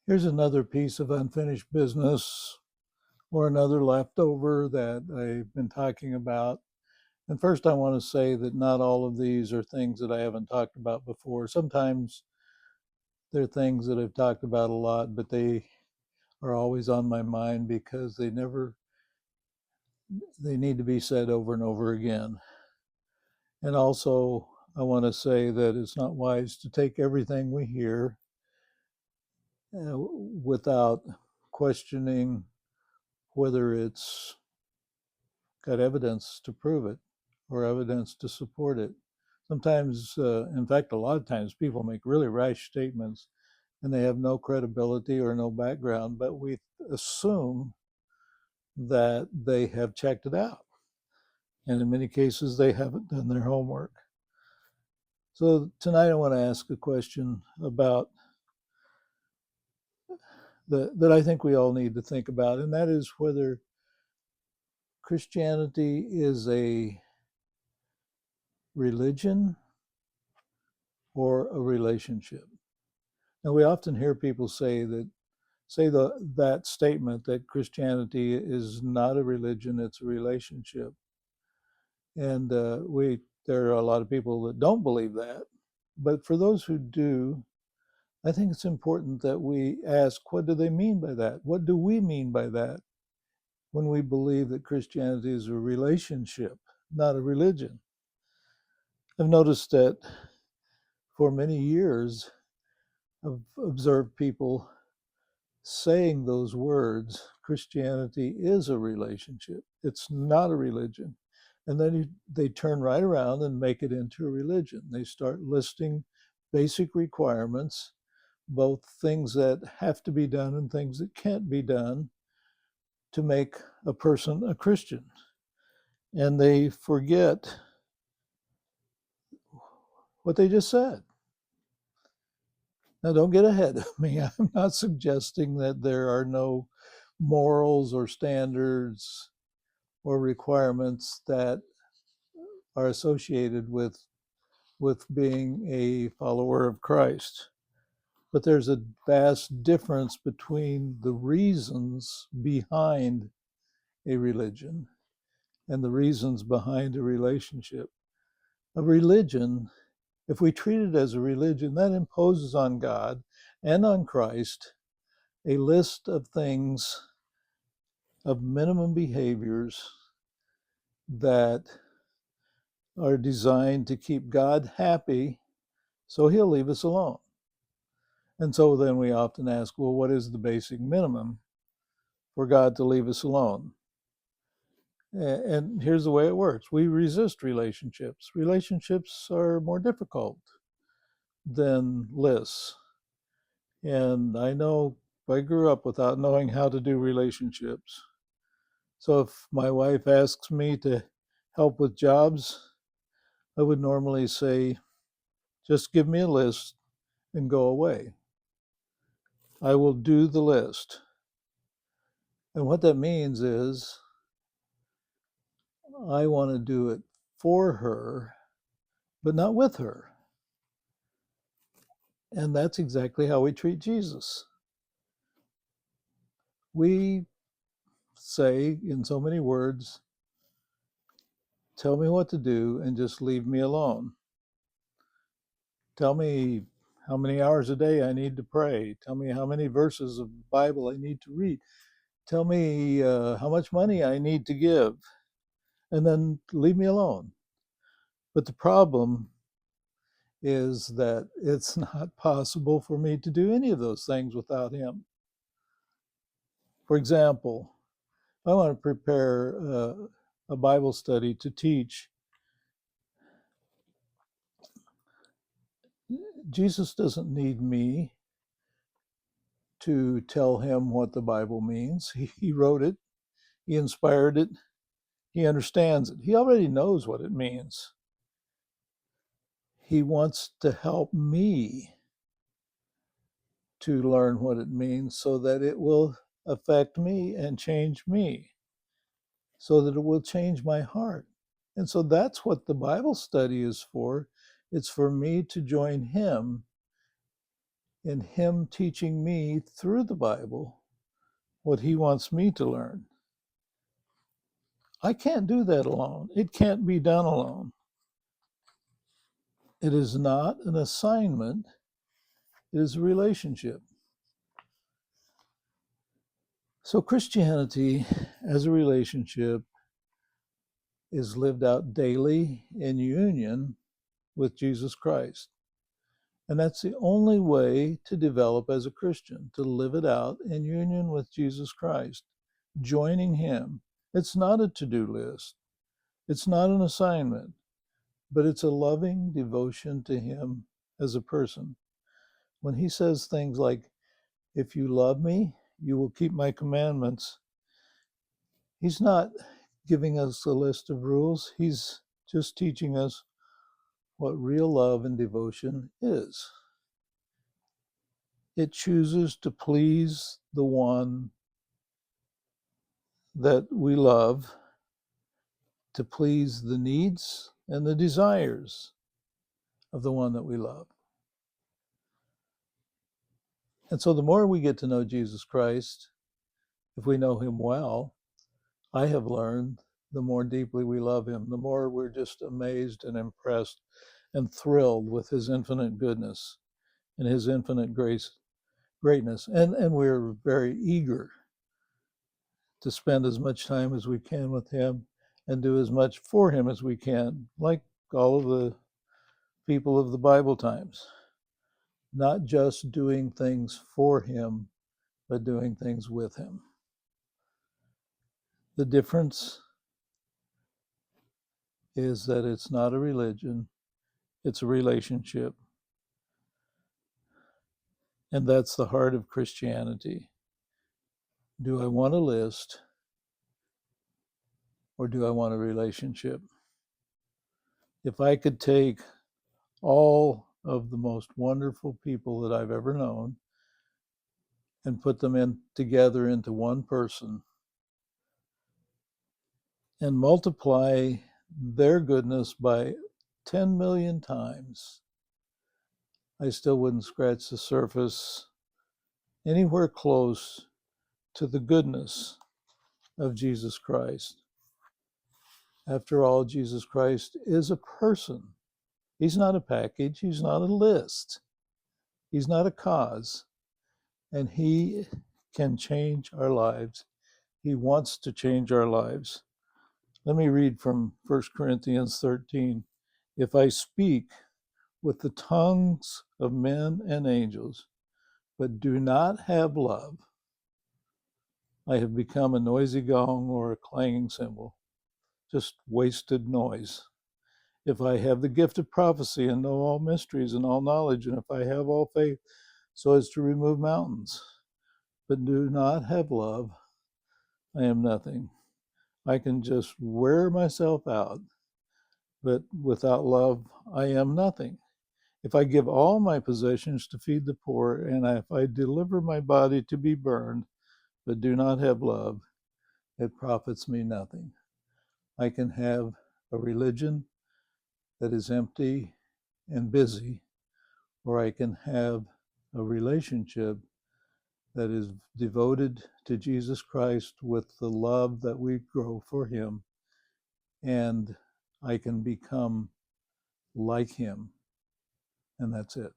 Here's another piece of unfinished business or another leftover that I've been talking about. And first, I want to say that not all of these are things that I haven't talked about before. Sometimes they're things that I've talked about a lot, but they are always on my mind because they need to be said over and over again. And also, I want to say that it's not wise to take everything we hear without questioning whether it's got evidence to prove it or evidence to support it. Sometimes, in fact, a lot of times people make really rash statements and they have no credibility or no background, but we assume that they have checked it out. And in many cases, they haven't done their homework. So tonight I want to ask a question about that I think we all need to think about, and that is whether Christianity is a religion or a relationship. Now we often hear people say that statement that Christianity is not a religion, it's a relationship. And there are a lot of people that don't believe that. But for those who do, I think it's important that we ask, what do they mean by that? What do we mean by that when we believe that Christianity is a relationship, not a religion? I've noticed that for many years, I've observed people saying those words, Christianity is a relationship. It's not a religion. And then they turn right around and make it into a religion. They start listing basic requirements, both things that have to be done and things that can't be done to make a person a Christian. And they forget what they just said. Now, don't get ahead of me. I'm not suggesting that there are no morals or standards or requirements that are associated with being a follower of Christ. But there's a vast difference between the reasons behind a religion and the reasons behind a relationship. A religion, if we treat it as a religion, that imposes on God and on Christ a list of things, of minimum behaviors that are designed to keep God happy so he'll leave us alone. And so then we often ask, well, what is the basic minimum for God to leave us alone? And here's the way it works. We resist relationships. Relationships are more difficult than lists. And I know I grew up without knowing how to do relationships. So if my wife asks me to help with jobs, I would normally say, just give me a list and go away. I will do the list. And what that means is I want to do it for her, but not with her. And that's exactly how we treat Jesus. We say in so many words, tell me what to do and just leave me alone. Tell me how many hours a day I need to pray. Tell me how many verses of the Bible I need to read. Tell me how much money I need to give, and then leave me alone. But the problem is that it's not possible for me to do any of those things without him. For example, I want to prepare a Bible study to teach. Jesus doesn't need me to tell him what the Bible means. He wrote it, he inspired it, he understands it. He already knows what it means. He wants to help me to learn what it means so that it will affect me and change me, so that it will change my heart. And so that's what the Bible study is for. It's for me to join him in Him teaching me through the Bible what He wants me to learn. I can't do that alone. It can't be done alone. It is not an assignment, it is a relationship. So Christianity as a relationship is lived out daily in union with Jesus Christ. And that's the only way to develop as a Christian, to live it out in union with Jesus Christ, joining Him. It's not a to-do list. It's not an assignment, but it's a loving devotion to Him as a person. When He says things like, if you love me, you will keep my commandments, He's not giving us a list of rules. He's just teaching us what real love and devotion is. It chooses to please the one that we love, to please the needs and the desires of the one that we love. And so the more we get to know Jesus Christ, if we know Him well, I have learned, the more deeply we love Him, the more we're just amazed and impressed and thrilled with His infinite goodness and His infinite greatness. And we're very eager to spend as much time as we can with Him and do as much for Him as we can, like all of the people of the Bible times. Not just doing things for Him, but doing things with Him. The difference is that it's not a religion, it's a relationship. And that's the heart of Christianity. Do I want a list, or do I want a relationship? If I could take all of the most wonderful people that I've ever known and put them together into one person and multiply their goodness by 10 million times, I still wouldn't scratch the surface anywhere close to the goodness of Jesus Christ. After all, Jesus Christ is a person. He's not a package. He's not a list. He's not a cause. And He can change our lives. He wants to change our lives. Let me read from 1 Corinthians 13. If I speak with the tongues of men and angels, but do not have love, I have become a noisy gong or a clanging cymbal, just wasted noise. If I have the gift of prophecy and know all mysteries and all knowledge, and if I have all faith so as to remove mountains, but do not have love, I am nothing. I can just wear myself out, but without love, I am nothing. If I give all my possessions to feed the poor, and if I deliver my body to be burned, but do not have love, it profits me nothing. I can have a religion that is empty and busy, or I can have a relationship that is devoted to Jesus Christ with the love that we grow for Him, and I can become like Him, and that's it.